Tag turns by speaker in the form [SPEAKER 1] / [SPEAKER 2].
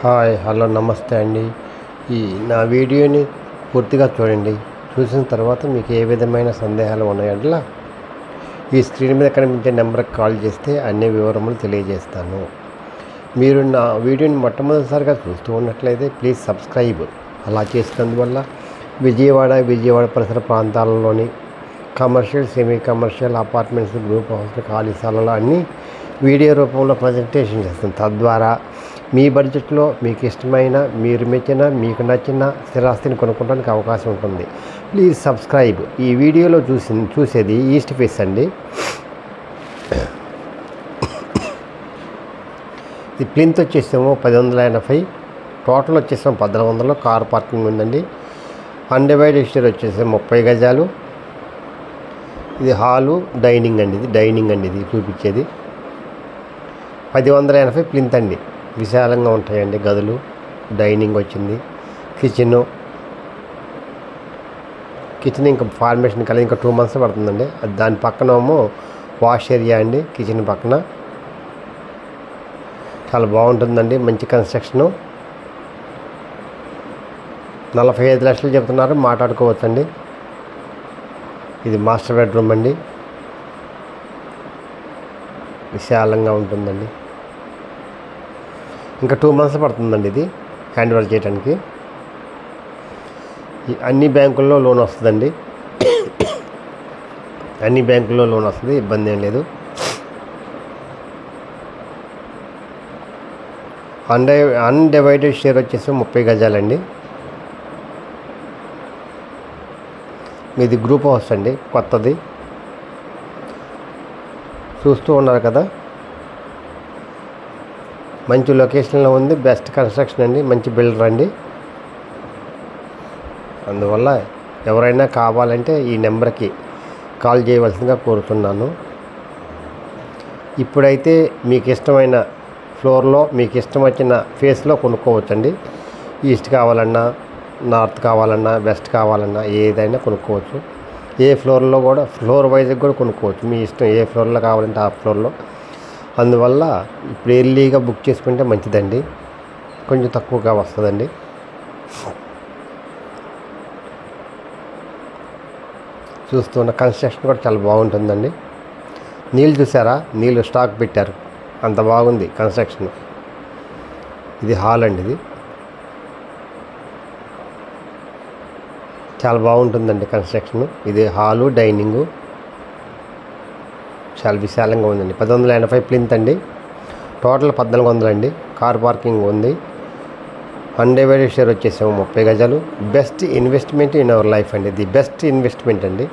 [SPEAKER 1] Hi hello నమస్తే అండి. ఈ నా వీడియోని పూర్తిగా చూడండి. చూసిన తర్వాత మీకు ఏ విధమైన సందేహాలు ఉన్నాయంటే ఈ స్క్రీన్ మీద కనిపించే నెంబర్కి కాల్ చేస్తే అన్ని వివరములు తెలియజేస్తాను. మీరు నా వీడియోని మొట్టమొదటిసారిగా చూస్తూ ఉన్నట్లయితే ప్లీజ్ సబ్స్క్రైబ్. అలా చేసినందువల్ల విజయవాడ పరిసర ప్రాంతాలలోని commercial, semi commercial, apartments, group హౌస్లు, ఖాళీ స్థలాలు అన్నీ వీడియో రూపంలో ప్రజెంటేషన్ చేస్తాను. తద్వారా మీ బడ్జెట్లో మీకు ఇష్టమైన, మీరు మెచ్చిన, మీకు నచ్చిన స్థిరాస్తిని కొనుక్కోవడానికి అవకాశం ఉంటుంది. Please subscribe. ఈ వీడియోలో చూసేది ఈస్ట్ ఫేస్ అండి. ఈ ప్లింత్ వచ్చేసేమో 1080, టోటల్ వచ్చేసాము 1400. కార్ పార్కింగ్ ఉందండి. అన్డివైడెడ్ షేర్ వచ్చేసి 30 గజాలు. ఇది హాలు, డైనింగ్ అండి. ఇది చూపించేది 1080 ప్లింత్ అండి. విశాలంగా ఉంటాయండి గదులు. డైనింగ్ వచ్చింది, కిచెన్ ఇంకా ఫార్మేషన్ కలిగి ఇంకా 2 months పడుతుందండి. దాని పక్కనేమో వాష్ ఏరియా అండి. కిచెన్ పక్కన చాలా బాగుంటుందండి. మంచి కన్స్ట్రక్షను. 45 లక్షలు చెప్తున్నారు, మాట్లాడుకోవచ్చండి. ఇది మాస్టర్ బెడ్రూమ్ అండి. విశాలంగా ఉంటుందండి. ఇంకా 2 months పడుతుందండి ఇది హ్యాండ్ ఓవర్ చేయడానికి. అన్ని బ్యాంకుల్లో లోన్ వస్తుందండి. అన్ని బ్యాంకుల్లో లోన్ వస్తుంది, ఇబ్బంది ఏం లేదు. అన్డివైడెడ్ షేర్ వచ్చేసి 30 గజాలండి. ఇది గ్రూప్ హౌస్ అండి, కొత్తది. చూస్తూ ఉన్నారు కదా, మంచి లొకేషన్లో ఉంది. బెస్ట్ కన్స్ట్రక్షన్ అండి. మంచి బిల్డర్ అండి. అందువల్ల ఎవరైనా కావాలంటే ఈ నెంబర్కి కాల్ చేయవలసిందిగా కోరుతున్నాను. ఇప్పుడైతే మీకు ఇష్టమైన ఫ్లోర్లో, మీకు ఇష్టం వచ్చిన ఫేస్లో కొనుక్కోవచ్చండి. ఈస్ట్ కావాలన్నా, నార్త్ కావాలన్నా, వెస్ట్ కావాలన్నా ఏదైనా కొనుక్కోవచ్చు. ఏ ఫ్లోర్లో కూడా ఫ్లోర్ వైజ్గా కూడా కొనుక్కోవచ్చు. మీ ఇష్టం, ఏ ఫ్లోర్లో కావాలంటే ఆ ఫ్లోర్లో. అందువల్ల ఇప్పుడు ఎర్లీగా బుక్ చేసుకుంటే మంచిదండి. కొంచెం తక్కువగా వస్తుందండి. చూస్తున్న కన్స్ట్రక్షన్ కూడా చాలా బాగుంటుందండి. నీళ్ళు చూసారా, నీళ్ళు స్టాక్ పెట్టారు, అంత బాగుంది కన్స్ట్రక్షన్. ఇది హాల్ అండి. ఇది చాలా బాగుంటుందండి కన్స్ట్రక్షన్. ఇది హాలు, డైనింగు చాలా విశాలంగా ఉందండి. 1080 ప్లింత్ అండి. టోటల్ 1400 అండి. కార్ పార్కింగ్ ఉంది. అన్డివైడెడ్ షేర్ వచ్చేసాము 30 గజాలు. Best investment in our life అండి. ఇది బెస్ట్ ఇన్వెస్ట్మెంట్ అండి.